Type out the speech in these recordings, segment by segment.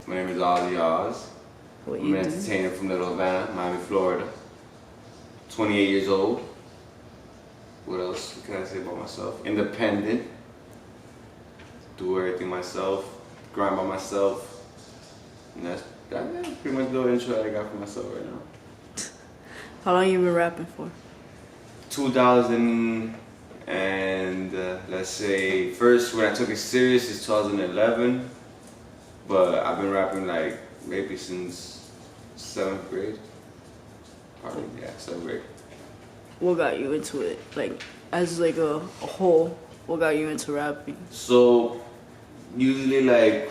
My name is Ozzy Ozz. I'm an entertainer from Little Havana, Miami, Florida. 28 years old. What else can I say about myself? Independent. Do everything myself. Grind by myself. And that's pretty much the intro that I got for myself right now. How long you been rapping for? 2000 and let's say first when I took it serious is 2011, but I've been rapping like maybe since 7th grade. Probably, yeah, 7th grade. What got you into it? Like, as like a whole, what got you into rapping? So usually like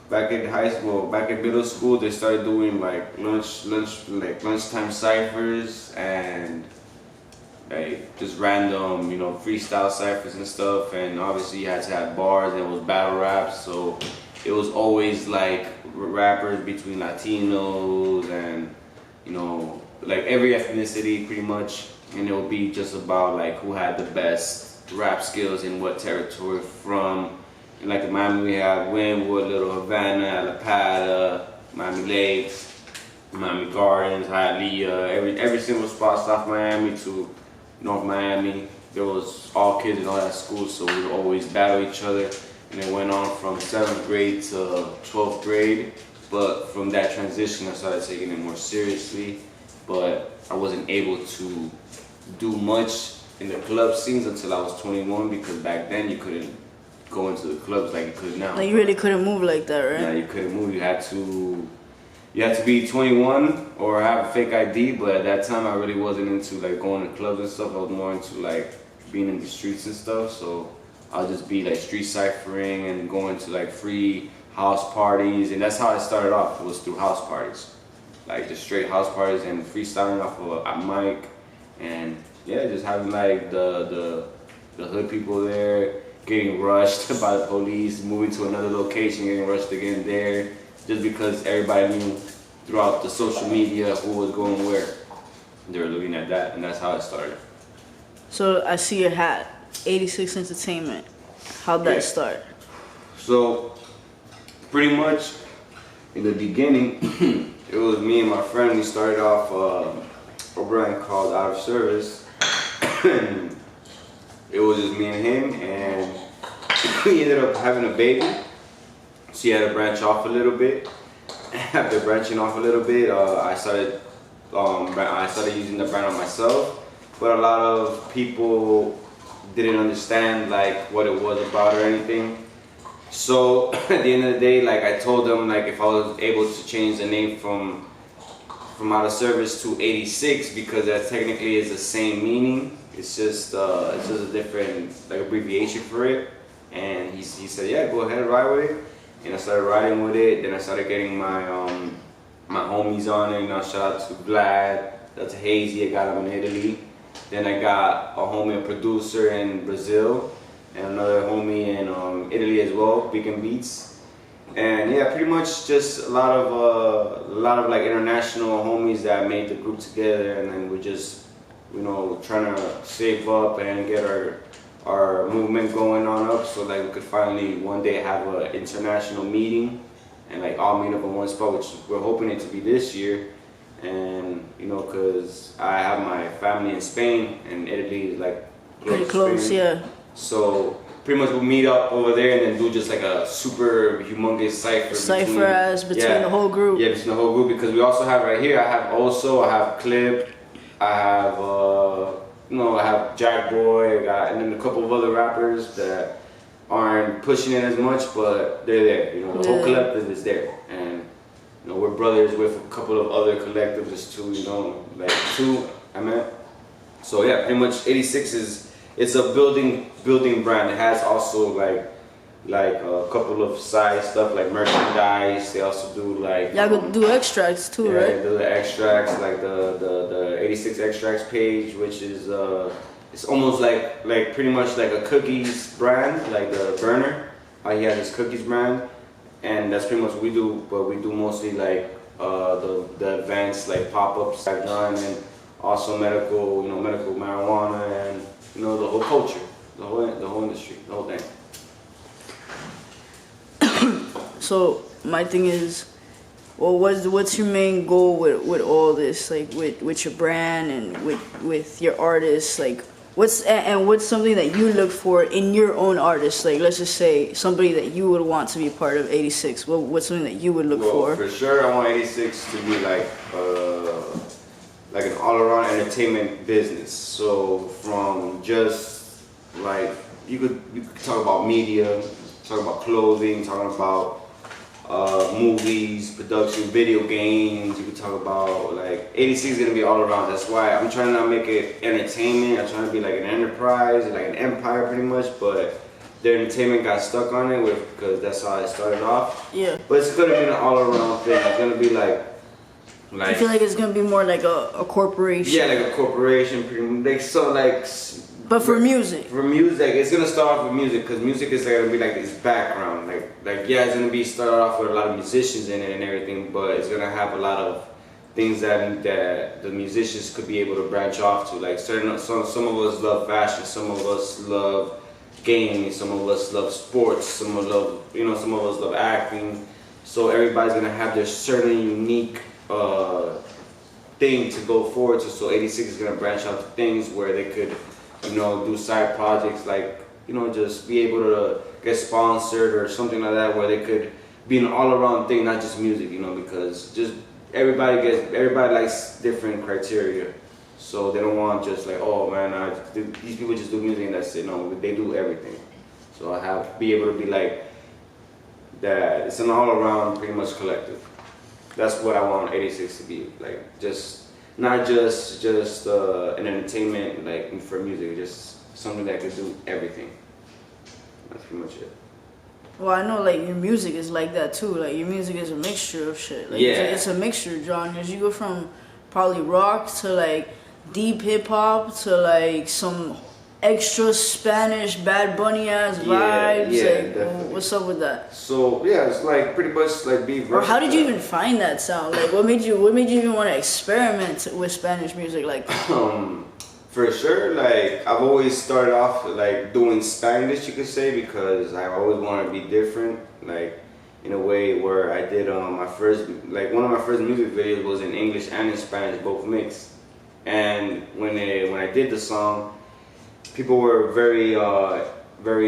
back in high school, back in middle school, they started doing like lunchtime ciphers and like just random, freestyle ciphers and stuff. And obviously you had to have bars and it was battle raps. So it was always like rappers between Latinos and like every ethnicity pretty much. And it would be just about like who had the best rap skills in what territory from. And like in Miami we have Wynwood, Little Havana, La Pata, Miami Lakes, Miami Gardens, Hialeah, every single spot, South Miami to North Miami. There was all kids in all that school, so we would always battle each other. And it went on from 7th grade to 12th grade. But from that transition I started taking it more seriously. But I wasn't able to do much in the club scenes until I was 21, because back then you couldn't go into the clubs like you could now. Like you really couldn't move like that, right? Yeah, you couldn't move. You had to be 21 or have a fake ID. But at that time I really wasn't into like going to clubs and stuff. I was more into like being in the streets and stuff. So I'll just be like street ciphering and going to like free house parties, and that's how I started off. It was through house parties, like just straight house parties and freestyling off of a mic. And yeah, just having like the hood people there, getting rushed by the police, moving to another location, getting rushed again there, just because everybody knew throughout the social media who was going where. They were looking at that, and that's how it started. So I see your hat, 86 Entertainment. How'd that start? So pretty much in the beginning, it was me and my friend. We started off a brand called Out of Service. It was just me and him, and we ended up having a baby. So he had to branch off a little bit. After branching off a little bit, I started using the brand on myself. But a lot of people didn't understand like what it was about or anything. So at the end of the day, like I told them, like if I was able to change the name from Out of Service to 86, because that technically is the same meaning. It's just a different like abbreviation for it. And he said, yeah, go ahead, ride with it. And I started riding with it. Then I started getting my my homies on it. Shout out to Vlad, shout out to Hazy. I got him in Italy. Then I got a homie, a producer in Brazil, and another homie in Italy as well, Beacon Beats. And yeah, pretty much just a lot of like international homies that made the group together, and then we're just trying to save up and get our movement going on up, so like we could finally one day have an international meeting and like all meet up in one spot, which we're hoping it to be this year. And because I have my family in Spain, and Italy is like pretty close, yeah. So pretty much we'll meet up over there and then do just like a super humongous cipher between the whole group. Yeah, between the whole group, because we also have right here, I have Clip, I have I have Jack Boy, and then a couple of other rappers that aren't pushing it as much, but they're there. The whole collective is there, and we're brothers with a couple of other collectives. There's two. So yeah, pretty much 86 it's a building brand. It has also like a couple of side stuff like merchandise. They also do like y'all do extracts too, right? Yeah, they do the extracts, like the 86 extracts page, which is it's almost like pretty much like a cookies brand, like the burner. He has his cookies brand, and that's pretty much what we do. But we do mostly like the events, like pop-ups I've done, and also medical marijuana, and the whole culture, the whole industry, the whole thing. So my thing is, well, what's your main goal with all this, like with your brand and with your artists, like what's something that you look for in your own artist, like let's just say somebody that you would want to be part of 86. What's something that you would look for? For sure, I want 86 to be like an all-around entertainment business. So from just like you could talk about media, talk about clothing, talking about movies, production, video games. You could talk about like 86 is gonna be all around. That's why I'm trying to not make it entertainment. I'm trying to be like an enterprise, like an empire pretty much. But the entertainment got stuck on it because that's how it started off. Yeah. But it's gonna be an all around thing. It's gonna be like. I feel like it's gonna be more like a corporation. Yeah, like a corporation, pretty much. Like so, like. But for music. For music, it's gonna start off with music because music is gonna be like this background. Like yeah, it's gonna be started off with a lot of musicians in it and everything, but it's gonna have a lot of things that the musicians could be able to branch off to. Like some of us love fashion, some of us love gaming, some of us love sports, some of us love acting. So everybody's gonna have their certain unique thing to go forward to. So 86 is gonna branch out to things where they could, do side projects, like, just be able to get sponsored or something like that, where they could be an all-around thing, not just music, because just everybody likes different criteria. So they don't want just like, oh man, these people just do music and that's it. No, they do everything. So be able to be like that. It's an all-around pretty much collective. That's what I want 86 to be, like, not just an entertainment, like, for music, just something that could do everything. That's pretty much it. Well, I know, like, your music is like that too. Like, your music is a mixture of shit. Like, yeah. It's a mixture of genres. You go from probably rock to like deep hip hop to like some extra Spanish Bad Bunny ass vibes. Yeah, like, what's up with that? So yeah, it's like pretty much like be versatile. Or how did you even find that sound? Like, what made you even want to experiment with Spanish music? Like, for sure, like I've always started off like doing Spanish, you could say, because I always wanted to be different. Like in a way where I did one of my first music videos was in English and in Spanish, both mixed. And when I did the song, people were very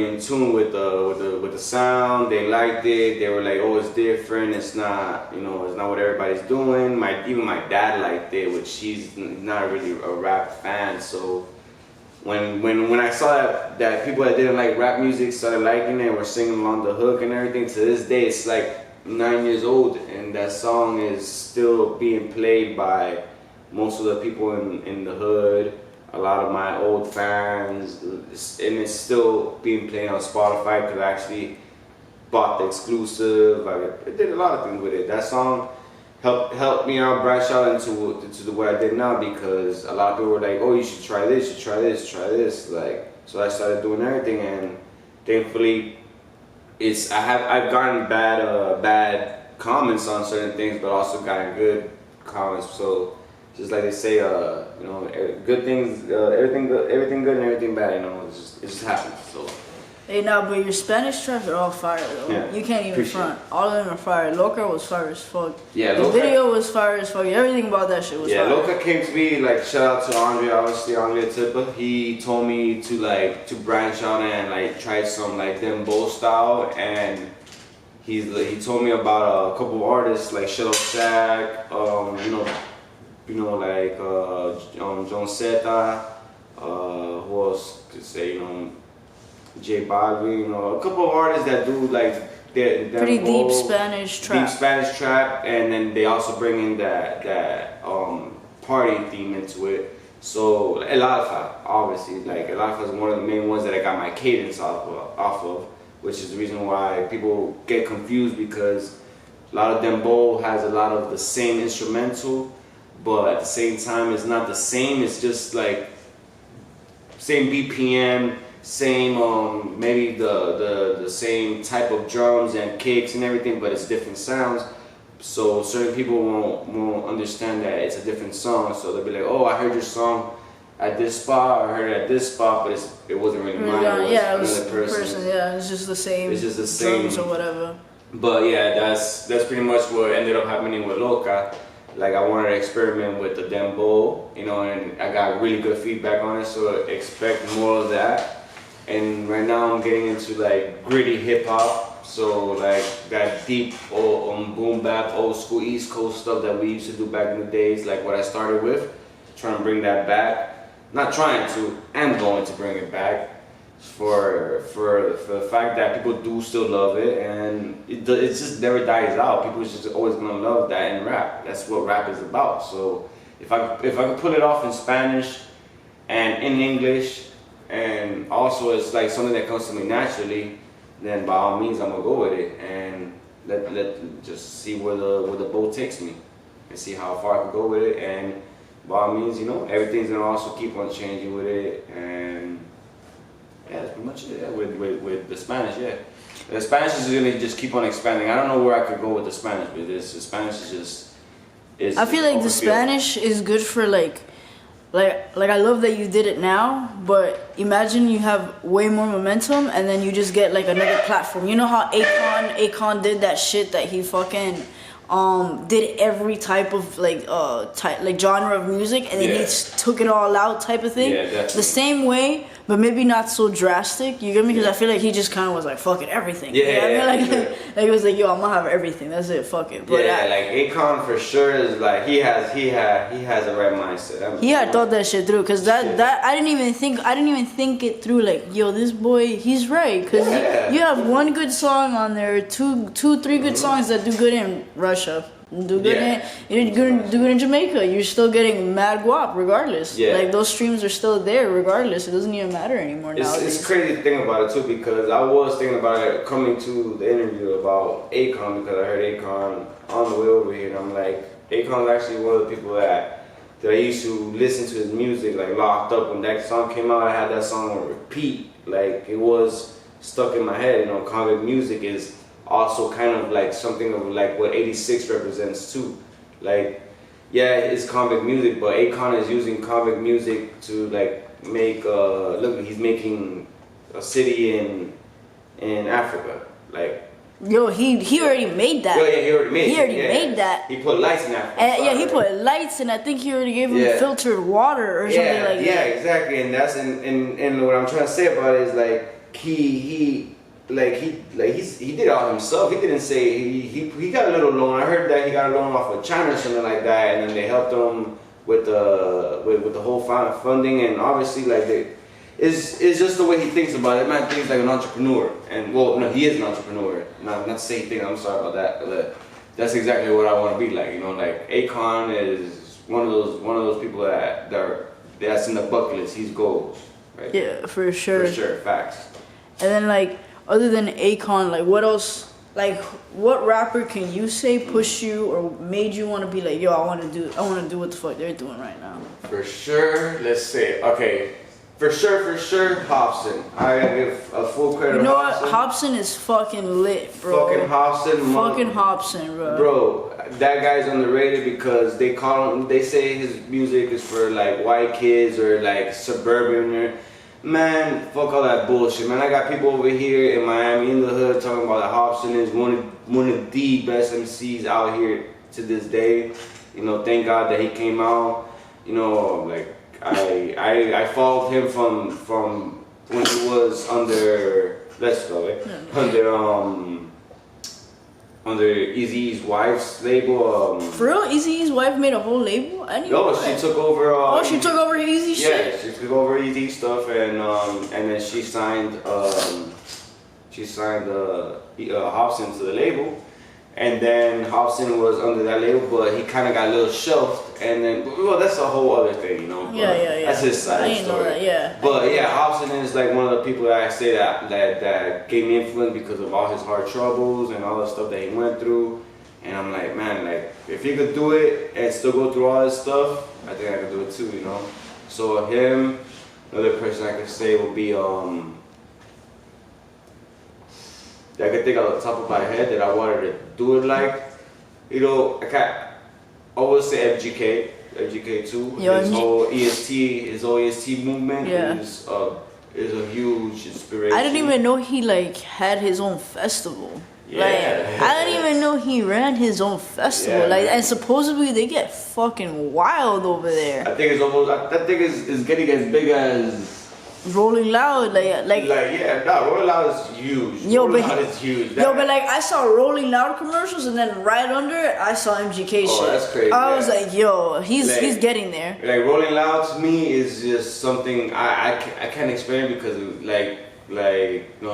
in tune with the sound. They liked it. They were like, "Oh, it's different. It's not, it's not what everybody's doing." Even my dad liked it, which he's not really a rap fan. So when I saw that people that didn't like rap music started liking it and were singing along the hook and everything, to this day it's like 9 years old, and that song is still being played by most of the people in the hood. A lot of my old fans, and it's still being played on Spotify because I actually bought the exclusive. I did a lot of things with it. That song helped me out, branch out into what I did now, because a lot of people were like, "Oh, you should try this, you should try this, try this." Like, so I started doing everything, and thankfully, I've gotten bad comments on certain things, but also gotten good comments. So. Just like they say, good things, everything good and everything bad, it just happens. So. Hey, but your Spanish tracks are all fire though. Yeah, you can't even front. All of them are fire. Loca was fire as fuck. Yeah, the video was fire as fuck. Everything about that shit was fire. Yeah, Loca came to me, like, shout out to Andre, obviously, Andre Tippa. He told me to branch out and like try some like dembow style, and he told me about a couple of artists like Shello Shack, like John Zeta, who else could say, J Balvin, a couple of artists that do like pretty deep Spanish trap. Deep Spanish trap, and then they also bring in that party theme into it. So El Alfa, obviously, like El Alfa is one of the main ones that I got my cadence off of, which is the reason why people get confused, because a lot of dembow has a lot of the same instrumental. But at the same time, it's not the same. It's just like same BPM, same maybe the same type of drums and kicks and everything, but it's different sounds. So certain people won't understand that it's a different song. So they'll be like, "Oh, I heard your song at this spot, or I heard it at this spot, but it wasn't really mine. It was another person. Yeah, it's just the same. It's just the same drums or whatever." But yeah, that's pretty much what ended up happening with Loca. Like I wanted to experiment with the dembow, you know, and I got really good feedback on it. So expect more of that. And right now I'm getting into like gritty hip hop. So like that deep old boom bap, old school East Coast stuff that we used to do back in the days. Like what I started with, trying to bring that back. Not trying to, I'm going to bring it back. For the fact that people do still love it, and it just never dies out. People is just always gonna love that in rap. That's what rap is about. So if I could pull it off in Spanish and in English, and also it's like something that comes to me naturally, then by all means I'm gonna go with it and let just see where the boat takes me and see how far I can go with it. And by all means, you know, everything's gonna also keep on changing with it. And yeah, that's pretty much it. Yeah, with the Spanish, yeah. The Spanish is gonna just keep on expanding. I don't know where I could go with the Spanish, but the Spanish is just. I feel like the Spanish is good for like I love that you did it now, but imagine you have way more momentum and then you just get like another platform. You know how Akon did that shit that he fucking did every type of like genre of music and then he took it all out type of thing. Yeah, definitely. The same way, but maybe not so drastic. You get me? Because I feel like he just kind of was like, fuck it, everything. Like it was like, yo, I'm gonna have everything. That's it. Fuck it. But like Akon for sure is like he has a right mindset. He had thought that shit through, cause that I didn't even think it through. Like, yo, this boy, he's right. Cause you have one good song on there, three good songs that do good in Russia. Do good in Jamaica. You're still getting mad guap regardless. Like those streams are still there regardless. It doesn't even matter anymore nowadays. It's crazy to think about it too, because I was thinking about it coming to the interview about Akon, because I heard Akon on the way over here, and I'm like, Akon's actually one of the people that I used to listen to his music like locked up. When that song came out, I had that song on repeat. Like it was stuck in my head. You know, convict music is also kind of like something of like what 86 represents too. Like, yeah, it's convict music, but Akon is using convict music to like make look, he's making a city in Africa. Like, yo, he already made that. Yeah, he already made it. He already made that. He put lights in Africa. And, he put lights, and I think he already gave him filtered water or something like that. Yeah, exactly. And that's and what I'm trying to say about it is like he did it all himself. He didn't say he got a little loan. I heard that he got a loan off of China or something like that, and then they helped him with the whole funding. And obviously, like it's just the way he thinks about it. Man thinks like an entrepreneur, and well, no, he is an entrepreneur. Not to say he thinks. I'm sorry about that, but that's exactly what I want to be like. You know, like Akon is one of those people that's in the bucket list. He's goals, right? Yeah, for sure. For sure, facts. And then like, other than Akon, like what else? Like what rapper can you say pushed you or made you want to be like, yo, I want to do what the fuck they're doing right now? For sure, let's say, okay. For sure, Hobson. I gotta give a full credit. You know to Hobson. what? Hobson is fucking lit, bro. Fucking Hobson. Fucking Hobson, bro. Bro, that guy's underrated because they say his music is for like white kids or like suburban or. Man, fuck all that bullshit, man. I got people over here in Miami, in the hood, talking about that Hobson is one of the best MCs out here to this day. You know, thank God that he came out. You know, like I followed him from when he was under under Eazy-E's wife's label. For real, Eazy-E's wife made a whole label? I didn't know she took over. She took over Eazy shit? Yeah, she took over Eazy stuff, and then she signed Hobson to the label, and then Hobson was under that label, but he kind of got a little shelved, and then that's a whole other thing, you know. Yeah. That's his side I didn't story. know that. Yeah. But yeah, Hobson is like one of the people that I say that gave me influence because of all his hard troubles and all the stuff that he went through. And I'm like, man, like if he could do it and still go through all this stuff, I think I could do it too, you know. So him, another person I could say would be that I could think off the top of my head that I wanted to do it like, you know, I always say FGK too. His whole EST movement is a huge inspiration. I didn't even know he like had his own festival. Yeah. Like, I didn't even know he ran his own festival. Yeah, like, man. and supposedly they get fucking wild over there. I think it's almost. That thing is getting as big as. Rolling Loud, like Yeah, no, Rolling Loud is huge. Yo, Rolling but Loud is huge. yo, but like I saw Rolling Loud commercials, and then right under it, I saw MGK shit. Oh, that's crazy, I was yeah. like, yo, he's getting there. Like Rolling Loud to me is just something I can't explain because of,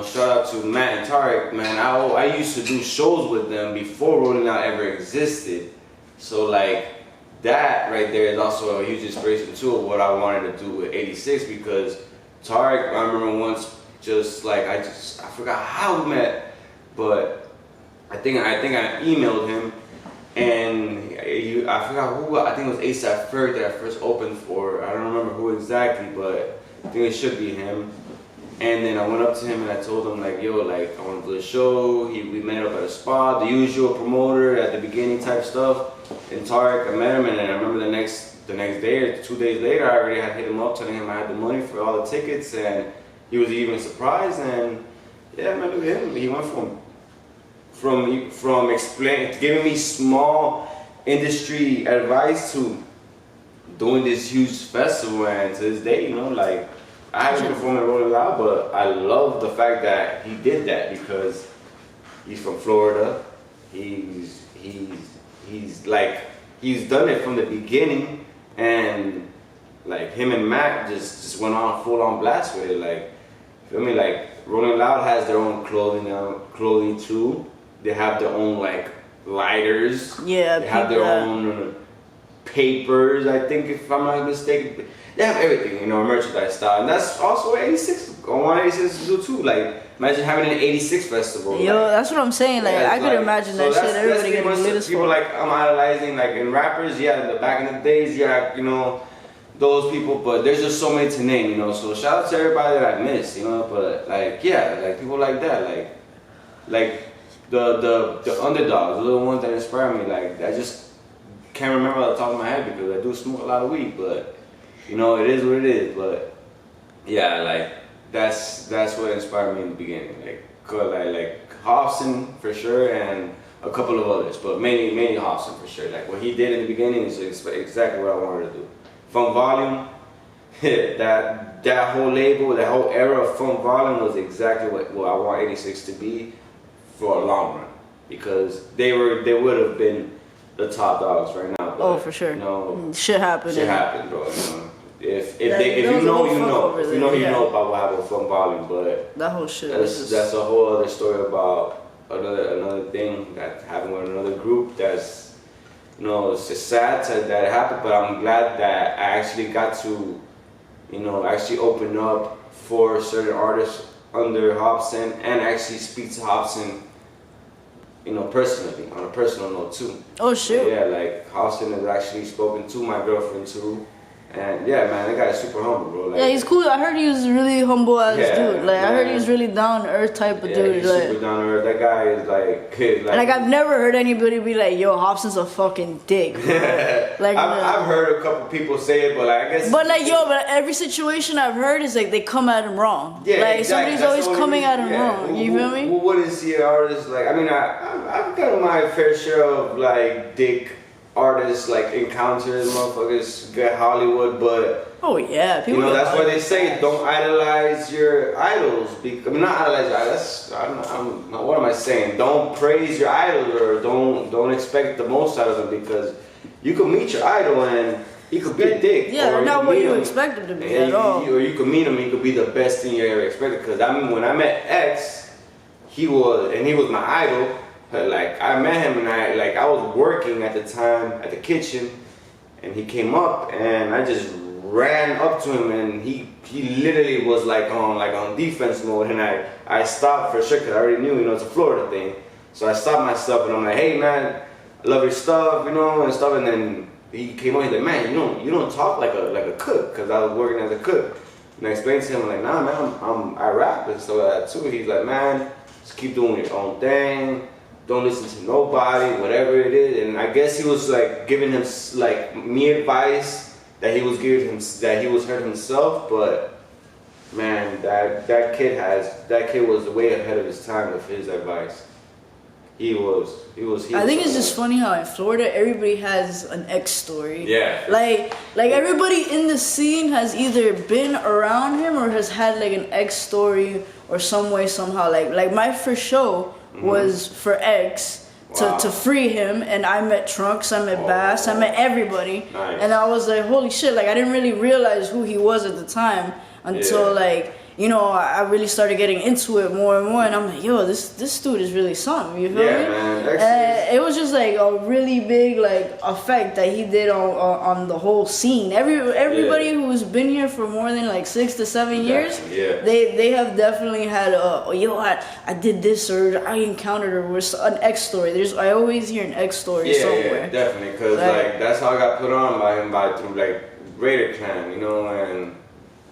shout out to Matt and Tarek, man. I used to do shows with them before Rolling Loud ever existed. So like that right there is also a huge inspiration too of what I wanted to do with 86 because Tarek, I remember once I forgot how we met, but I think I emailed him and I forgot who, I think it was ASAP Ferg that I first opened for. I don't remember who exactly, but I think it should be him. And then I went up to him and I told him like, yo, like I want to do a show. We met up at a spot, the usual promoter at the beginning type stuff. And Tarek, I met him, and then I remember the next day or 2 days later, I already had hit him up telling him I had the money for all the tickets, and he was even surprised. And yeah, man, look at him. He went from giving me small industry advice to doing this huge festival, and to this day, you know, like I haven't performed at Rolling Loud, but I love the fact that he did that because he's from Florida. He's done it from the beginning, and like him and Mac just went on full on blast with it. Like, feel me? Like Rolling Loud has their own clothing too. They have their own like lighters. Yeah, they have their own papers. I think if I'm not mistaken, they have everything. You know, merchandise style, and that's also what 86 on 186 do too. Like. Imagine having an 86 festival. Yo, like, that's what I'm saying. Like, I could imagine that shit. Everybody getting lit as fuck. People like I'm idolizing, like in rappers, yeah, back in the days, yeah, you know, those people. But there's just so many to name, you know. So shout out to everybody that I miss, you know. But like, yeah, like people like that, like the underdogs, the little ones that inspire me. Like I just can't remember off the top of my head because I do smoke a lot of weed, but you know, it is what it is. But yeah, like. That's what inspired me in the beginning, like Hobson for sure, and a couple of others, but mainly Hobson for sure. Like what he did in the beginning is exactly what I wanted to do. Funk Volume, that whole label, that whole era of Funk Volume was exactly what I want 86 to be for a long run, because they would have been the top dogs right now. But, for sure. You know, shit happened, bro. You know. If you know, you know. If you know, you know about what happened with Funk Volume, but that whole shit. That's a whole other story about another thing that happened with another group. That's, you know, it's just sad that it happened, but I'm glad that I actually got to, you know, actually open up for certain artists under Hobson and actually speak to Hobson, you know, personally, on a personal note too. Oh shit. Yeah, like Hobson has actually spoken to my girlfriend too. And yeah, man, that guy is super humble, bro. Like, yeah, he's cool. I heard he was really humble as dude. Like, man. I heard he was really down to earth type of dude. He's like, super down to earth. That guy is like I've never heard anybody be like, "Yo, Hobson's a fucking dick." Like, I've heard a couple people say it, but like I guess. But like, but every situation I've heard is like they come at him wrong. Yeah, like exactly. somebody's always coming at him wrong. You feel me? What is he an artist like? I mean, I've got my fair share of like dick artists, like encounters, motherfuckers get Hollywood, but oh yeah, people, you know, that's why they say don't idolize your idols. I mean, not idolize your idols. What am I saying? Don't praise your idols, or don't expect the most out of them, because you could meet your idol and he could be a dick. Yeah, or not what you expect him to be at all. Or you could meet him, he could be the best thing you ever expected. Because I mean, when I met X, he was my idol. Like I met him and I was working at the time at the kitchen, and he came up and I just ran up to him, and he literally was like on defense mode, and I stopped for sure because I already knew, you know, it's a Florida thing. So I stopped myself and I'm like, hey man, I love your stuff, you know, and stuff. And then he came up, he's like, man, you don't talk like a cook, because I was working as a cook. And I explained to him, I'm like, nah man, I rap and stuff like that too. He's like, man, just keep doing your own thing. Don't listen to nobody, whatever it is. And I guess he was like giving him like me advice that he was heard himself. But man, that kid was way ahead of his time with his advice. I think it's just funny how in Florida everybody has an X story. Yeah. Like everybody in the scene has either been around him or has had like an X story or some way somehow. Like my first show was for X. To free him, and I met Trunks, I met Bass, I met everybody, and I was like, holy shit! Like I didn't really realize who he was at the time until like I really started getting into it more and more, and I'm like, yo, this dude is really something. You feel me? Man. It was just like a really big like effect that he did on the whole scene. Everybody who's been here for more than like 6 to 7 years, they have definitely had I did this or I encountered or was an X story. I always hear an X story somewhere. Yeah, definitely, because like that's how I got put on by him through like Raider Clan, and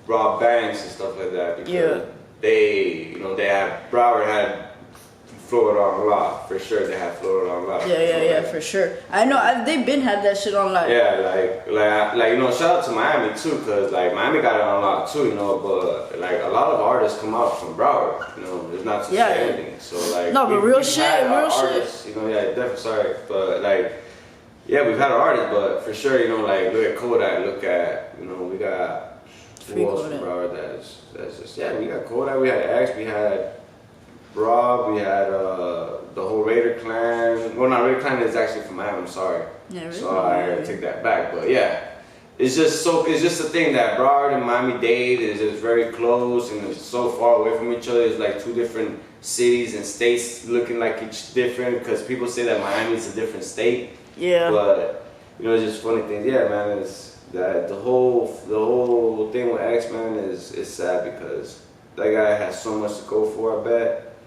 Rob Banks and stuff like that, because they had Broward had Florida on lock for sure. They had Florida on lock. Yeah, for sure. I know they've been had that shit on lock. Yeah, like shout out to Miami too, cause like Miami got it on lock too, but like a lot of artists come out from Broward, it's not to say anything. So like no, but real shit. Artists, definitely sorry, but like we've had artists, but for sure, like look at Kodak, look at we got. Who else from Broward that's just we got Kodak, we had X, we had Rob, we had the whole Raider Clan. Well, not Raider Clan is actually from Miami, I'm sorry. Yeah, really? So I take that back, but it's just the thing that Broward and Miami-Dade is just very close and it's so far away from each other. It's like two different cities and states looking like each different, because people say that Miami is a different state. Yeah. But it's just funny things. Yeah, man, it's that the whole thing with X-Men is sad, because that guy has so much to go for. I bet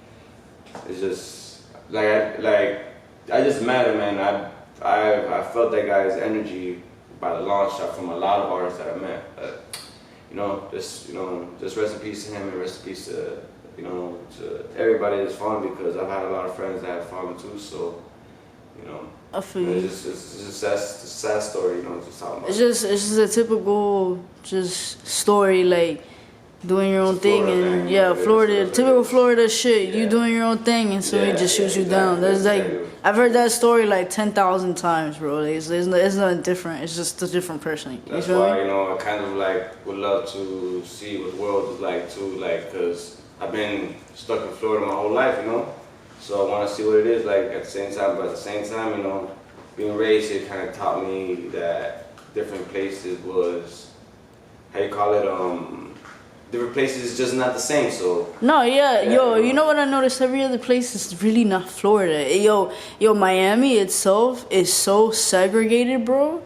it's just I just met him, man. I felt that guy's energy by the launch shot from a lot of artists that I met. Just rest in peace to him, and rest in peace to everybody that's fallen, because I've had a lot of friends that have fallen too. So I feel you. It's just a sad story, just talking about. It's just a typical story, like doing your own thing, and Florida, typical Florida shit. You doing your own thing, and somebody just shoots you down. There's I've heard that story like 10,000 times, bro. It's nothing different. It's just a different person. That's why I kind of like would love to see what the world is like too, because I've been stuck in Florida my whole life, So I want to see what it is like at the same time. But at the same time, being raised here kind of taught me that different places was, different places is just not the same. So no, you know what I noticed? Every other place is really not Florida. Miami itself is so segregated, bro.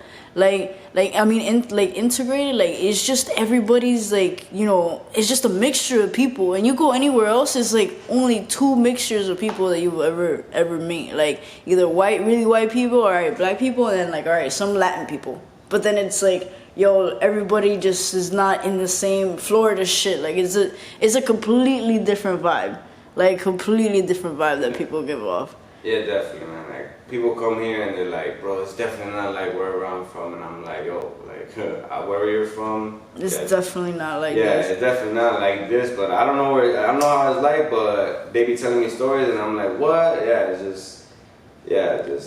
Integrated. Like it's just everybody's it's just a mixture of people. And you go anywhere else, it's like only two mixtures of people that you've ever meet. Like either really white people, or black people, and then some Latin people. But then it's like, everybody just is not in the same Florida shit. Like it's a completely different vibe. That people give off. Yeah, definitely, man. Like people come here and they're like, bro, it's definitely not like wherever I'm from, and I'm like, wherever you're from, it's definitely not like this. Yeah, it's definitely not like this. But I don't know how it's like, but they be telling me stories, and I'm like, what? I just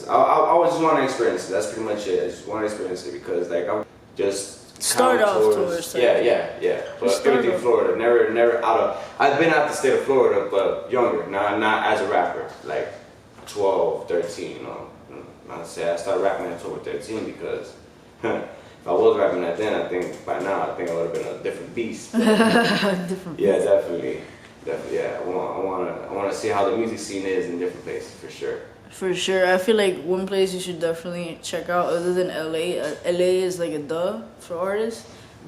want to experience it. That's pretty much it. I just want to experience it, because I'm just start off tours. Yeah. But everything Florida, never out of. I've been out the state of Florida, but younger, not as a rapper, like 12, 13. Not to say I started rapping at 12 or 13, because if I was rapping at then, I think by now I would have been a different beast. Different. Yeah, definitely. Yeah, I want to see how the music scene is in different places for sure. For sure. I feel like one place you should definitely check out other than LA. LA is like a duh for artists,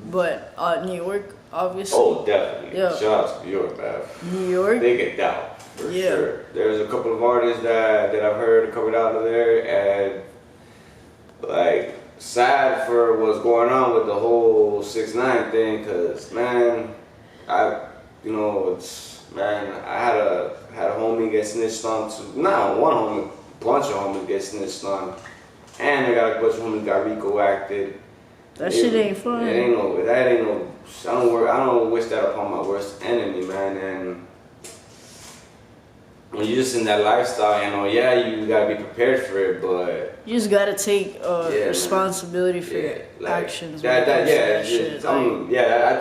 but New York, obviously. Oh, definitely. Yeah. Shout out to New York, man. New York? They get down, for sure. There's a couple of artists that I've heard coming out of there, and sad for what's going on with the whole 6ix9ine thing, because I had a homie get snitched on to, not one homie, a bunch of homies get snitched on, and I got a bunch of homies got Rico acted. That shit ain't fun. I don't wish that upon my worst enemy, man. And when you're just in that lifestyle, you know, yeah, you gotta be prepared for it, but you just gotta take yeah, responsibility for yeah, your like, actions. yeah,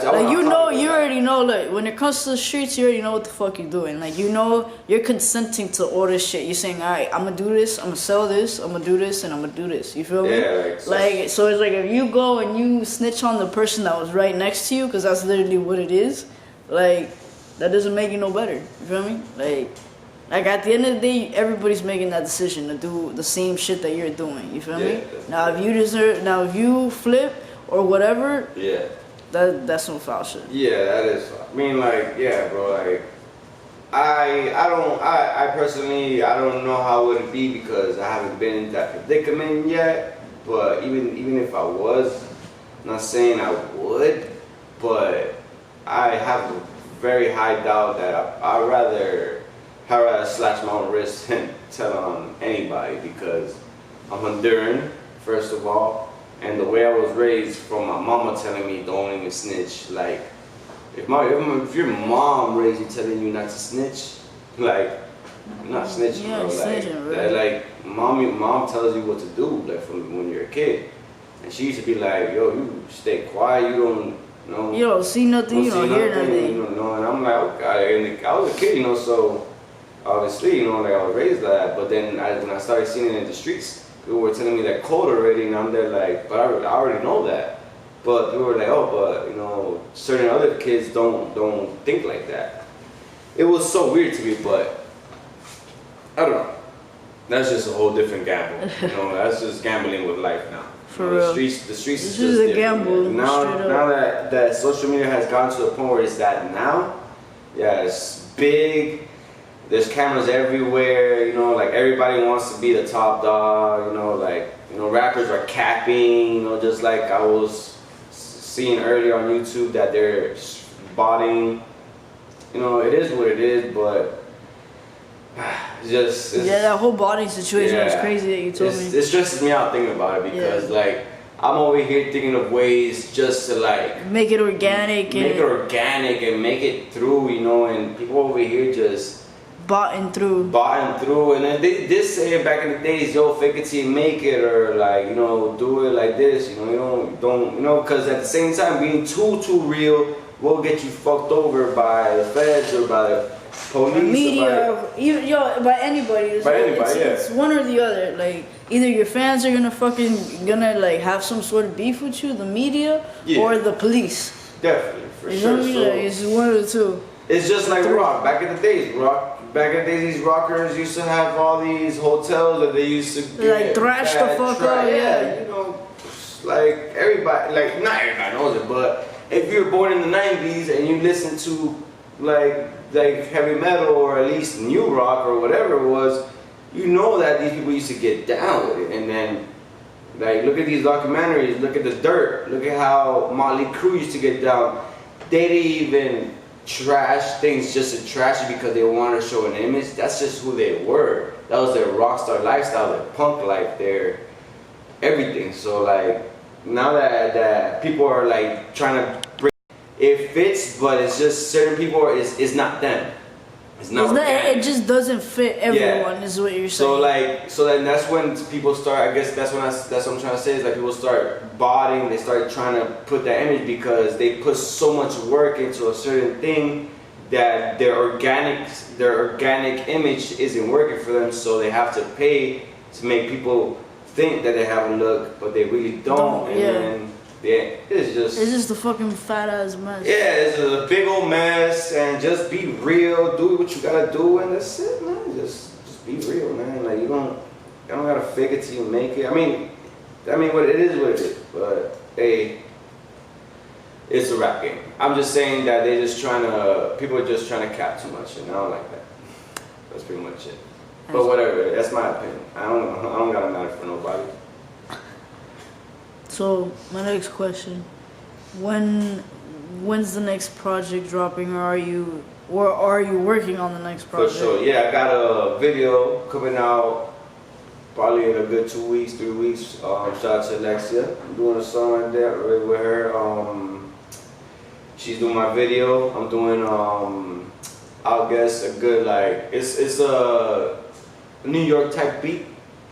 Like you know, you already know. Like when it comes to the streets, you already know what the fuck you're doing. Like you know, you're consenting to all this shit. You're saying, all right, I'm gonna do this, I'm gonna sell this, I'm gonna do this, and I'm gonna do this. You feel me? Yeah, like so it's like if you go and you snitch on the person that was right next to you, because that's literally what it is. Like that doesn't make you no better. You feel me? Like at the end of the day, everybody's making that decision to do the same shit that you're doing. You feel me? Now if you flip or whatever, that's some foul shit. Yeah, that is. I mean, like, yeah, bro. Like, I personally, I don't know how it would be because I haven't been in that predicament yet. But even if I was, I'm not saying I would, but I have a very high doubt that I'd rather slash my own wrist and tell on anybody because I'm Honduran, first of all, and the way I was raised from my mama telling me don't even snitch. Like, if your mom raised you telling you not to snitch, like, you're not snitching, yeah, bro. snitching, bro. Like, mom tells you what to do, like, from when you're a kid, and she used to be like, yo, you stay quiet, you don't. You don't see nothing, you don't hear nothing. You know, and I'm like, okay, and I was a kid, you know, so obviously, you know, like I was raised like that. But then when I started seeing it in the streets, people were telling me that code already, and I'm there like, but I already know that. But people were like, oh, but you know, certain other kids don't think like that. It was so weird to me, but I don't know. That's just a whole different gamble. You know, that's just gambling with life now. For real. real. The streets is just a gamble. Now that social media has gone to the point where it's that now, yeah, it's big. There's cameras everywhere, you know, like everybody wants to be the top dog, you know, like, you know, rappers are capping, you know, just like I was seeing earlier on YouTube that they're botting. You know, it is what it is, but it's that whole botting situation was crazy that you told me. It stresses me out thinking about it because like I'm over here thinking of ways just to like make it organic and make it through, you know, and people over here just botting through, and then they did say back in the days, yo, fake it till you make it, or like, you know, do it like this, you know, you don't, you know, because at the same time being too real will get you fucked over by the feds or by the police, by media, by anybody. It's one or the other. Like either your fans are gonna like have some sort of beef with you, the media, or the police. Definitely, for you sure. Know what I mean? Like, it's one of the two. It's just like rock. Back in the days, these rockers used to have all these hotels that they used to like thrash the fuck up. Yeah, you know, like everybody, like not everybody knows it, but if you were born in the '90s and you listen to like heavy metal or at least new rock or whatever it was, you know that these people used to get down with it. And then like look at these documentaries, look at the Dirt, look at how Motley Crue used to get down. They didn't even trash things just to trash it because they wanted to show an image. That's just who they were. That was their rock star lifestyle, their punk life, their everything. So like now that people are like trying to bring it fits, but it's just certain people it's not them. It's not. It just doesn't fit everyone. Is what you're saying. So then that's when people start. I guess that's what I'm trying to say is like people start botting. They start trying to put that image because they put so much work into a certain thing that their organic image isn't working for them. So they have to pay to make people think that they have a look, but they really don't. It's just a fucking fat ass mess. Yeah, it's a big old mess, and just be real, do what you gotta do, and that's it, man. Just be real, man. Like you don't gotta fake it till you make it. I mean, what it is, but hey, it's a rap game. I'm just saying that people are just trying to cap too much, and I don't like that. That's pretty much it. But whatever, that's my opinion. I don't gotta matter for nobody. So my next question: when's the next project dropping, or are you working on the next project? For sure, yeah. I got a video coming out probably in a good 2 weeks, 3 weeks. Shout out to Alexia. I'm doing a song right there with her. She's doing my video. I'm doing I guess a good like it's a New York type beat,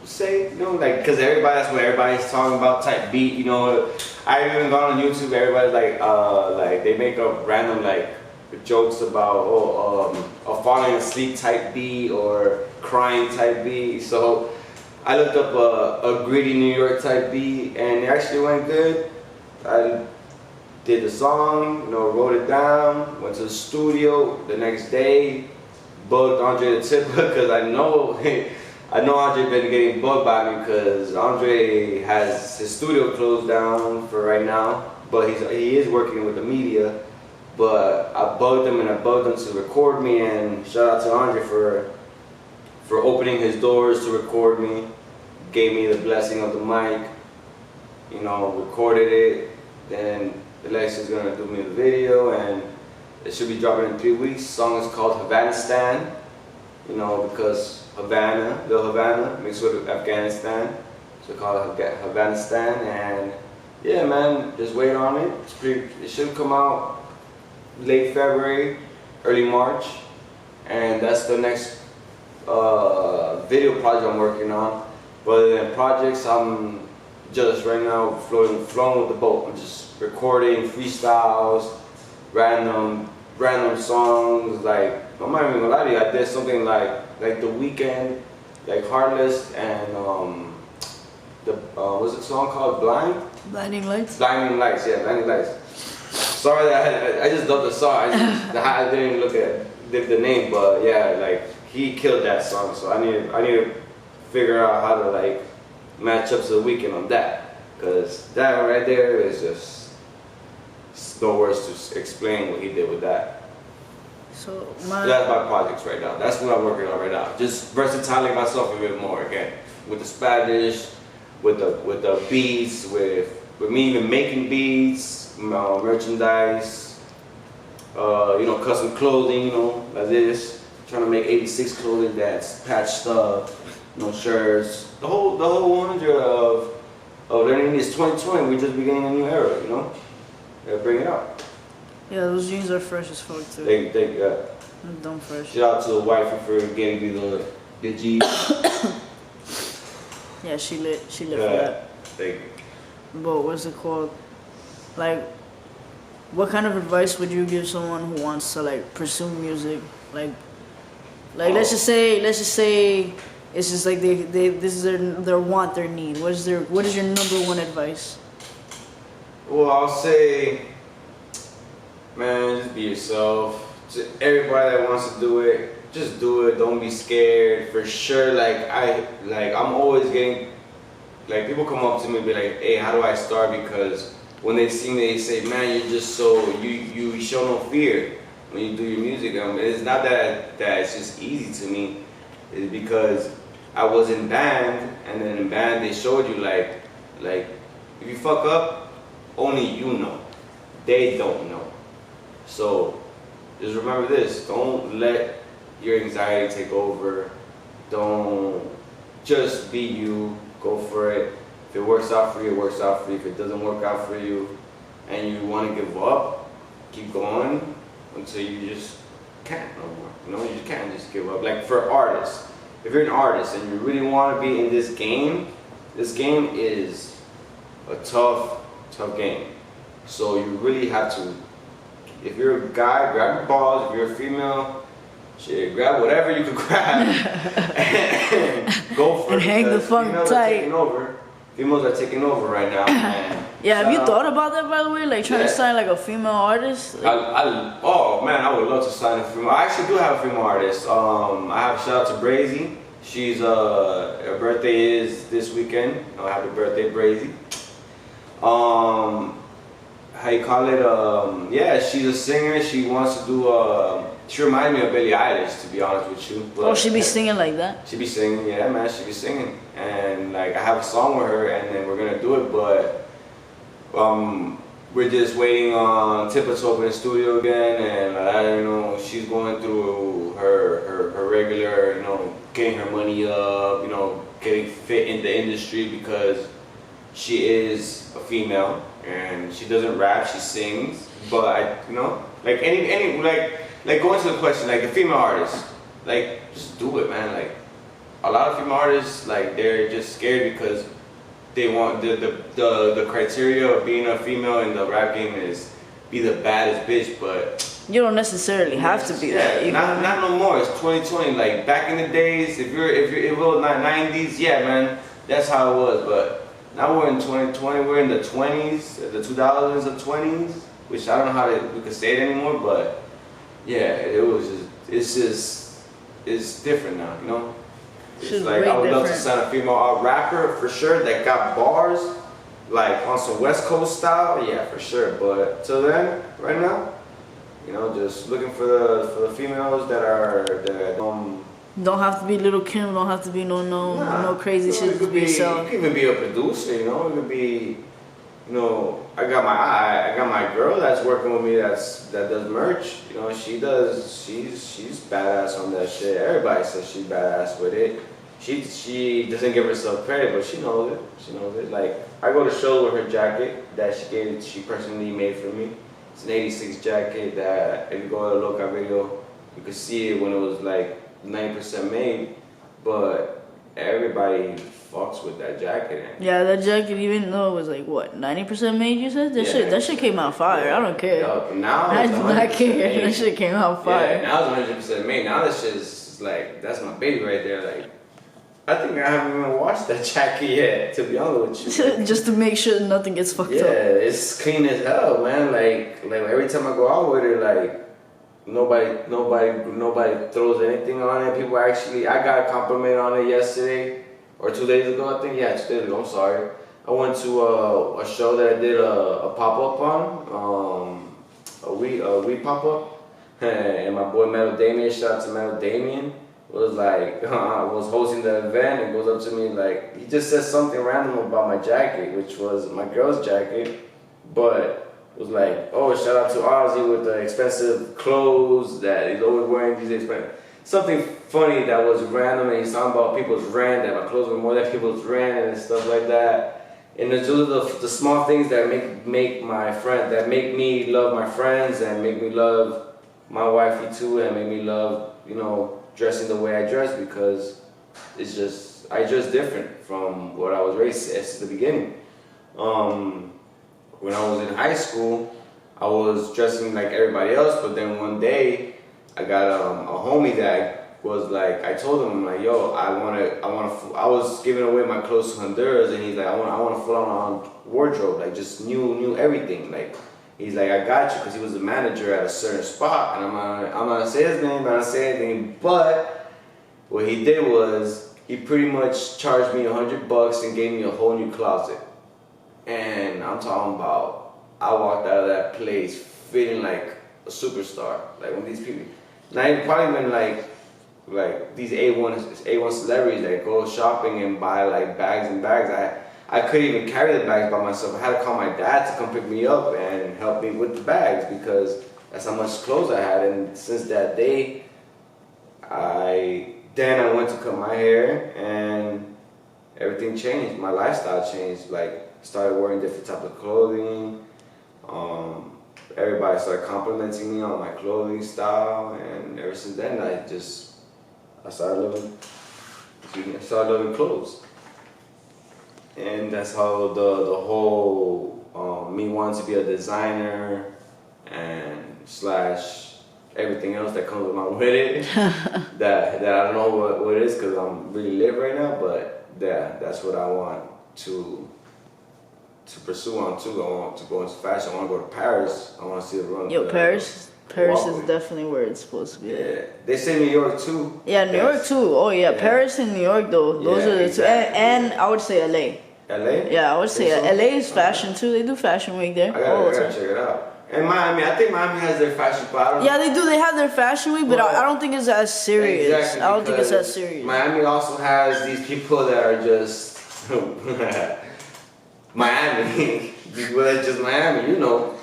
say, you know, like because that's what everybody's talking about, type beat, you know. I even gone on YouTube, everybody's like they make up random like jokes about a falling asleep type beat or crying type beat. So I looked up a gritty New York type beat, and it actually went good. I did the song, you know, wrote it down, went to the studio the next day, bugged Andre the Tipper because I know Andre been getting bugged by me because Andre has his studio closed down for right now, but he is working with the media. But I bugged him to record me, and shout out to Andre for opening his doors to record me, gave me the blessing of the mic, you know, recorded it. Then Alexa's gonna do me the video, and it should be dropping in 3 weeks. The song is called Havana, you know, because Havana mixed with Afghanistan, so called Havana. And yeah, man, just wait on it. It should come out late February, early March, and that's the next video project I'm working on. But other than projects, I'm just right now flowing with the boat. I'm just recording freestyles, random songs. Like, I'm not even gonna lie to you, I did something like The Weeknd, like Heartless, and what's the song called? Blinding Lights. Blinding Lights, yeah, Blinding Lights. Sorry that I just love the song. I didn't even look at the name, but yeah, like he killed that song. So I need to figure out how to like match up to The Weeknd on that, because that right there is just no words to explain what he did with that. So that's my projects right now. That's what I'm working on right now. Just versatility myself a bit more again, with the Spanish, with the beats, with me even making beats. Merchandise, you know, custom clothing, you know, like this. Trying to make 86 clothing that's patched up, you know, shirts. The whole 100 of learning this 2020. We're just beginning a new era, you know. Gotta bring it up. Yeah, those jeans are fresh as fuck too. Thank you. They're dumb fresh. Shout out to the wifey for getting me the G. Yeah, she lit for that. Thank you. But what's it called? Like, what kind of advice would you give someone who wants to like pursue music? Like let's just say it's just like this is their want, their need. What is your number one advice? Well, I'll say, man, just be yourself. Just everybody that wants to do it, just do it. Don't be scared. For sure, I'm always getting, like, people come up to me and be like, hey, how do I start? Because when they see me, they say, man, you're just so, you show no fear when you do your music. It's not that it's just easy to me. It's because I was in band, and then in band they showed you like if you fuck up, only you know. They don't know. So just remember this: don't let your anxiety take over. Don't, just be you. Go for it. If it works out for you, it works out for you. If it doesn't work out for you, and you want to give up, keep going until you just can't no more. You know, you just can't just give up. Like for artists, if you're an artist and you really want to be in this game is a tough game. So you really have to, if you're a guy, grab your balls. If you're a female, shit, grab whatever you can grab and go for it. And hang the fuck tight. Females are taking over right now, man. Yeah, have you thought about that, by the way? Like trying to sign like a female artist? Like, oh man, I would love to sign a female. I actually do have a female artist. I have shout out to Brazy. She's her birthday is this weekend. Happy birthday, Brazy. How you call it? Yeah, she's a singer. She wants to do she reminds me of Billie Eilish, to be honest with you. But, she be singing like that? She be singing, yeah, man. She be singing, and like I have a song with her, and then we're gonna do it. But we're just waiting on Tipper to open the studio again, and she's going through her regular, getting her money up, getting fit in the industry because she is a female and she doesn't rap, she sings. But like like going to the question, like the female artists, like just do it, man. Like a lot of female artists, like they're just scared because they want the criteria of being a female in the rap game is be the baddest bitch, but you don't necessarily have to be that. You not no more. It's 2020. Like back in the days, if it was not 90s, yeah, man, that's how it was. But now we're in 2020. We're in the 20s, the 2000s of 20s, which I don't know how we could say it anymore. But yeah, it's different now. You know, it's like I would love to sign a female rapper for sure that got bars, like on some West Coast style. Yeah, for sure. But till then, right now. You know, just looking for the females that don't have to be Little Kim, don't have to be no crazy shit to be yourself. You can even be a producer, you know. It could be, you know, I got my girl that's working with me that does merch. You know, she's badass on that shit. Everybody says she's badass with it. She doesn't give herself credit, but she knows it. She knows it. Like I go to shows with her jacket that she personally made for me. It's an 86 jacket that if you go to the local video, you could see it when it was like 90% made, but everybody fucks with that jacket. Yeah, that jacket, even though it was like what 90% made, you said that shit came out fire. Yeah. I don't care. Now I do not care. That shit came out fire. Yeah, now it's 100% made. Now that shit is like that's my baby right there. Like I think I haven't even washed that jacket yet, to be honest with you. Just to make sure nothing gets fucked up. Yeah, it's clean as hell, man. Like every time I go out with it, like nobody throws anything on it. People actually, I got a compliment on it yesterday or 2 days ago, I think. Yeah, 2 days ago. I'm sorry. I went to a show that I did a pop up on, a weed pop up, and my boy Metal Damien, shout out to Metal Damien. Was like, I was hosting the event and goes up to me like, he just said something random about my jacket, which was my girl's jacket, but was like, oh, shout out to Ozzy with the expensive clothes that he's always wearing these expensive, something funny that was random, and he's talking about people's rent, that my clothes were more than people's rent and stuff like that. And it's just the small things that make my friend, that make me love my friends and make me love my wifey too, and make me love, you know, dressing the way I dress, because it's just I dress different from what I was raised as at the beginning. When I was in high school, I was dressing like everybody else, but then one day I got a homie that was like, I told him, I'm like, yo, I was giving away my clothes to Honduras, and he's like, I want a full on wardrobe, like just new everything, like. He's like, I got you, because he was the manager at a certain spot, and I'm not gonna say his name, I'm not gonna say anything, but what he did was, he pretty much charged me $100 and gave me a whole new closet. And I'm talking about, I walked out of that place feeling like a superstar. Like when these people, probably when like these A1 celebrities that go shopping and buy like bags and bags, I couldn't even carry the bags by myself. I had to call my dad to come pick me up and help me with the bags, because that's how much clothes I had. And since that day, I went to cut my hair, and everything changed. My lifestyle changed. Like, started wearing different type of clothing. Everybody started complimenting me on my clothing style, and ever since then, I started loving clothes. And that's how the whole me wanting to be a designer and / everything else that comes along with it that I don't know what it is, because I'm really lit right now, but yeah, that's what I want to pursue on too. I want to go into fashion. I want to go to Paris. I want to see the run. Yo, Paris is definitely where it's supposed to be. Yeah, they say New York too. Yeah, New York too. Oh yeah, Paris and New York though. Those are the two. And I would say LA. LA? Yeah, I would say LA is fashion too. They do fashion week there. I gotta check it out. And Miami, I think Miami has their fashion spot. Yeah, they do. They have their fashion week, but I don't think it's as serious. Exactly, I don't think it's as serious. Miami also has these people that are just Miami. People that's just Miami, you know.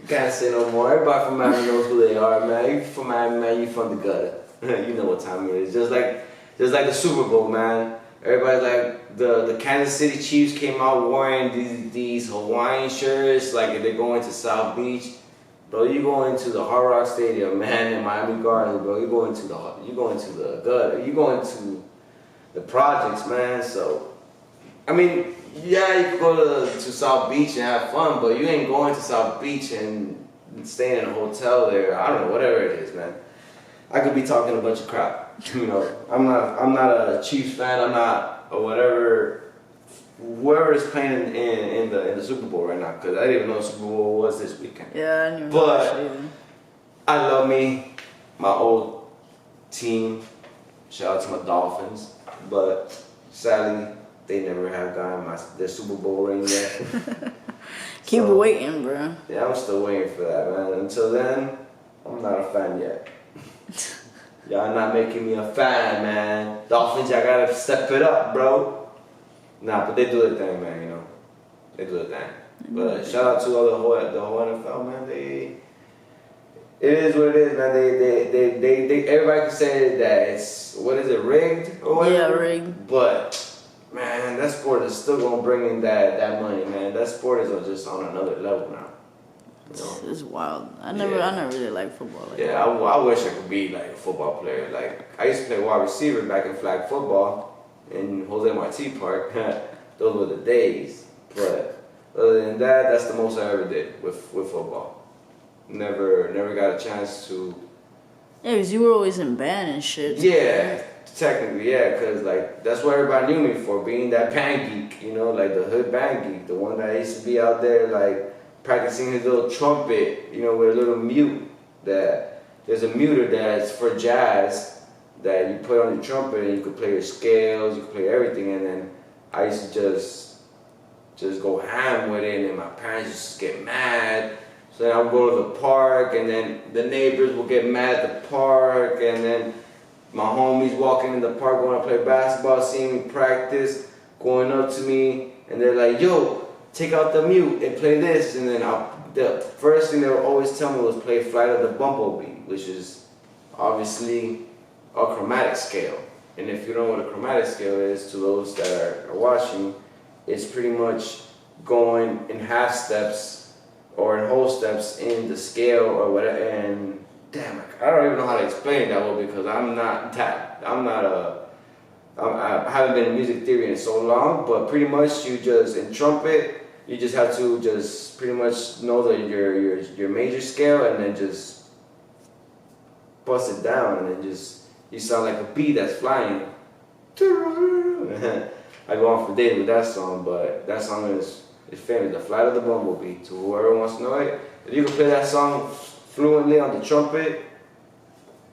You can't say no more. Everybody from Miami knows who they are, man. You from Miami, man, you from the gutter. You know what time it is. Just like the Super Bowl, man. Everybody like the Kansas City Chiefs came out wearing these Hawaiian shirts, like if they're going to South Beach. bro, you go into the Hard Rock Stadium, man, in Miami Gardens, bro. You go into the gutter. You go into the projects, man. So, I mean, yeah, you can go to South Beach and have fun, but you ain't going to South Beach and staying in a hotel there. I don't know, whatever it is, man. I could be talking a bunch of crap. You know, I'm not a Chiefs fan. I'm not or whatever. Whoever is playing in the Super Bowl right now, because I didn't even know the Super Bowl was this weekend. Yeah, I didn't even But know that. I love me, my old team. Shout out to my Dolphins, but sadly they never have gotten their Super Bowl ring yet. Keep So, waiting, bro. yeah, I'm still waiting for that, man. Until then, I'm not a fan yet. Y'all not making me a fan, man. Dolphins, y'all gotta step it up, bro. Nah, but they do their thing, man. You know, they do their thing. But shout out to the whole NFL, man. It is what it is, man. They everybody can say that it's what is it, rigged or whatever. Yeah, rigged. But man, that sport is still gonna bring in that money, man. That sport is just on another level now. You know? It's wild. I never really liked football. Like Yeah, I wish I could be like a football player. Like I used to play wide receiver back in flag football in Jose Marti Park. Those were the days. But other than that, that's the most I ever did with football. Never got a chance to. Yeah, because you were always in band and shit. Yeah, technically, yeah, because like that's what everybody knew me for, being that band geek, you know, like the hood band geek, the one that used to be out there like practicing his little trumpet, you know, with a little mute. That there's a muter that's for jazz that you put on your trumpet and you could play your scales, you could play everything, and then I used to just go ham with it, and then my parents just get mad. So then I would go to the park, and then the neighbors would get mad at the park, and then my homies walking in the park going to play basketball, seeing me practice, going up to me, and they're like, yo, take out the mute and play this. And then the first thing they would always tell me was play Flight of the Bumblebee, which is obviously a chromatic scale. And if you don't know what a chromatic scale is, to those that are watching, it's pretty much going in half steps or in whole steps in the scale or whatever. And damn, I don't even know how to explain it that well because I haven't been in music theory in so long, but pretty much you just, in trumpet, you just have to just pretty much know that your major scale and then just bust it down and then just, you sound like a bee that's flying. I go on for days with that song, but that song is famous, The Flight of the Bumblebee. To whoever wants to know it, if you can play that song fluently on the trumpet,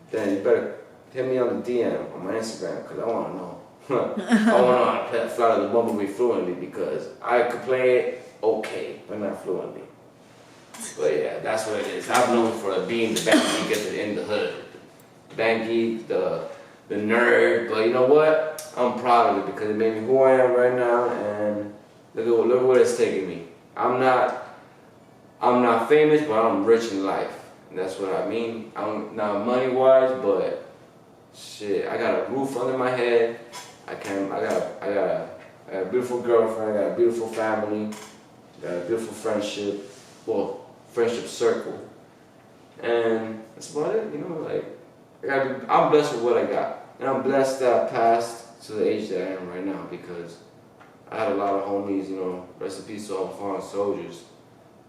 then you better hit me on the DM on my Instagram because I want to know. I want to know how to play Flight of the Bumblebee fluently because I could play it okay, but not fluently. But yeah, that's what it is. I'm known for being the band geek in the hood. Band geek, the nerd, but you know what? I'm proud of it because it made me who I am right now, and look where it's taking me. I'm not famous, but I'm rich in life. And that's what I mean. I'm not money-wise, but shit, I got a roof under my head. I got a beautiful girlfriend. I got a beautiful family. Got a beautiful friendship. Well, friendship circle. And that's about it. You know, like I'm blessed with what I got, and I'm blessed that I passed to the age that I am right now because I had a lot of homies. You know, rest in peace to all the fallen soldiers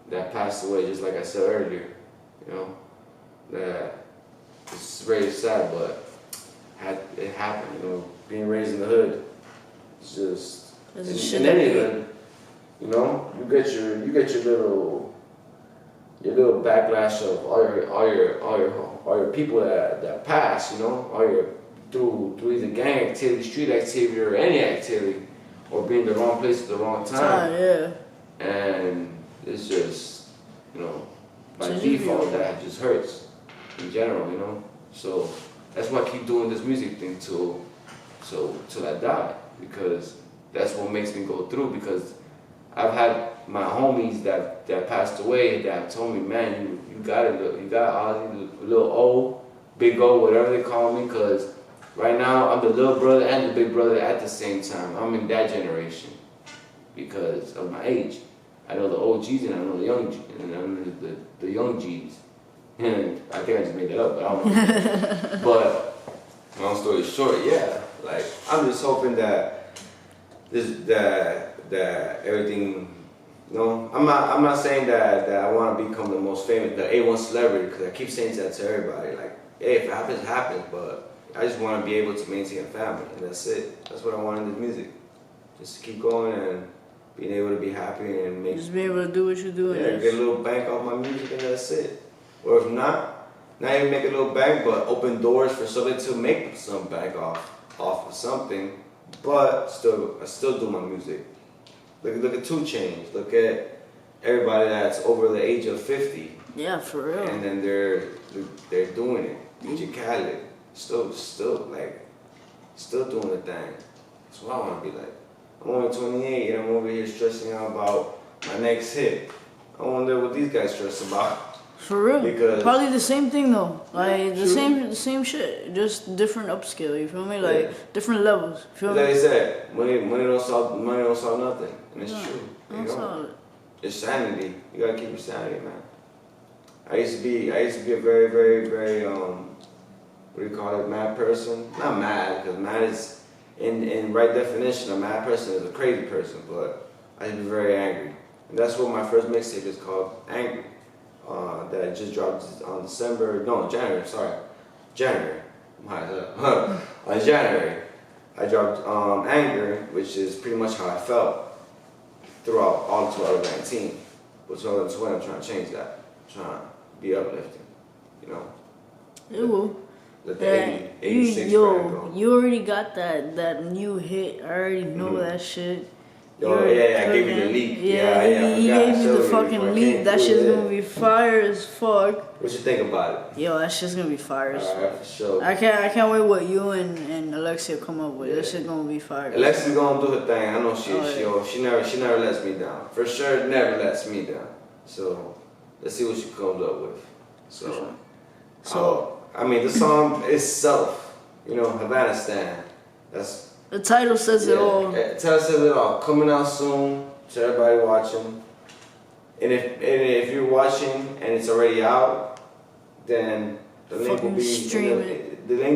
that passed away. Just like I said earlier. You know, that it's very sad, but it happened. You know, being raised in the hood, it's just in any hood. You know, you get your little backlash of all your people that pass. You know, all your through either gang activity, street activity, or any activity, or being in the wrong place at the wrong time. Yeah. And it's just, you know, by default that just hurts in general, you know. So that's why I keep doing this music thing till I die, because that's what makes me go through. Because I've had my homies that passed away that told me, man, you got Ozzy, the little O, big O, whatever they call me, because right now I'm the little brother and the big brother at the same time. I'm in that generation because of my age. I know the OGs and I know the young G, and I know the young G's. And I think I just made that up, but I don't know. But long story short, yeah, like I'm just hoping that that everything. No, I'm not saying that I want to become the most famous, the A1 celebrity, because I keep saying that to everybody. Like, hey, if it happens, it happens. But I just want to be able to maintain a family, and that's it. That's what I want in this music. Just to keep going and being able to be happy and make. Just be able to do what you're doing. Yeah, get a little bank off my music, and that's it. Or if not even make a little bank, but open doors for somebody to make some bank off of something. But I still do my music. Look at 2 Chainz. Look at everybody that's over the age of 50. Yeah, for real. And then they're doing it. DJ Khaled, still doing the thing. That's what I want to be like. I'm only 28 and I'm over here stressing out about my next hit. I wonder what these guys stress about. For real. Because probably the same thing though. Like the same shit. Just different upscale, you feel me? Like different levels. Feel me? Like they said, money don't solve nothing. And it's true. Don't solve it. It's sanity. You gotta keep your sanity, man. I used to be a very, very, very what do you call it, mad person? Not mad, because mad is in right definition, a mad person is a crazy person, but I used to be very angry. And that's what my first mixtape is called, Angry. That just dropped on January, sorry. January. I'm high as up. On January, I dropped Anger, which is pretty much how I felt throughout all of 2019. But 2020, I'm trying to change that. I'm trying to be uplifting, you know? It will. Let the 86 brand go. You already got that new hit. I already know that shit. Yo, yeah, I gave you the leak. Yeah, he gave you the fucking leak. That shit's gonna be fire as fuck. What you think about it? Yo, that shit's gonna be fire as fuck. Alright, for sure. I can't wait what you and Alexia come up with. That shit's gonna be fire. Alexia's gonna do her thing. I know she never lets me down. For sure, never lets me down. So let's see what she comes up with. So I mean, the song itself, you know, Havana Stand. That's. The title says it all. The title says it all. Coming out soon to everybody watching. And if you're watching and it's already out, then the link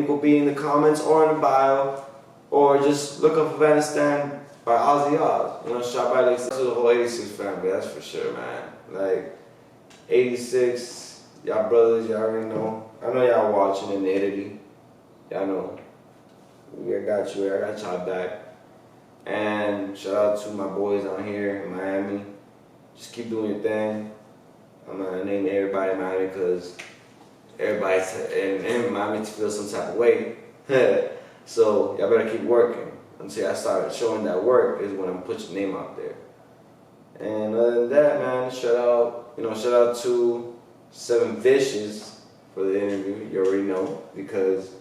will be in the comments or in the bio, or just look up Havana Stand by Ozzy Ozz. You know, shot by the whole 86 family. That's for sure, man. Like 86, y'all brothers, y'all already know. I know y'all watching in Italy. Y'all know. I got y'all back. And shout out to my boys out here in Miami. Just keep doing your thing. I'm gonna name everybody in Miami because everybody's in Miami to feel some type of way. So y'all better keep working. Until I start showing that work is when I'm putting your name out there. And other than that, man, shout out to 7 Vicious for the interview. You already know, because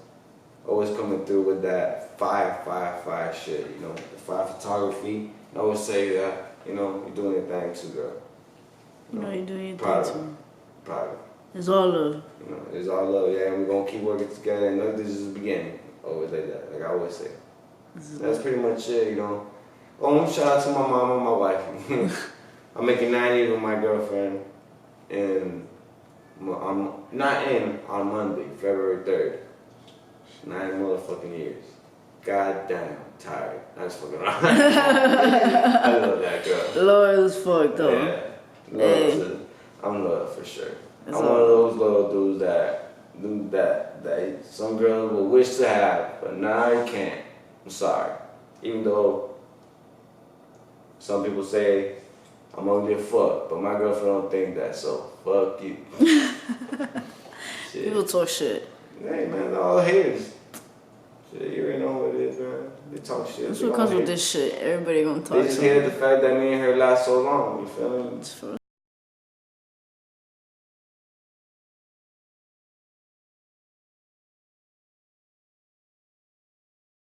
always coming through with that 5 shit, you know, the 5 photography. I always say that, you know, you're doing your thing too, girl. You know, you're doing your Proud thing of too. Proud of It's all love. You know, it's all love, yeah, and we're gonna keep working together, and look, this is the beginning. Always like that, like I always say. That's pretty much it, you know. Shout out to my mom and my wife. I'm making 9 years with my girlfriend, and I'm not in on Monday, February 3rd. 9 motherfucking years. God damn, tired. I just fucking around. I love that girl. Loyal as fuck though. Yeah. Loyal I'm loyal for sure. It's I'm one of those loyal dudes that some girls will wish to have, but now you can't. I'm sorry. Even though some people say I'm ugly as fuck, but my girlfriend don't think that, so fuck you. People talk shit. Hey man, all haters. Shit, you already know what it is, man. They talk shit. That's what comes with this shit. Everybody gonna talk. They just hated the fact that me and her last so long. You feel me?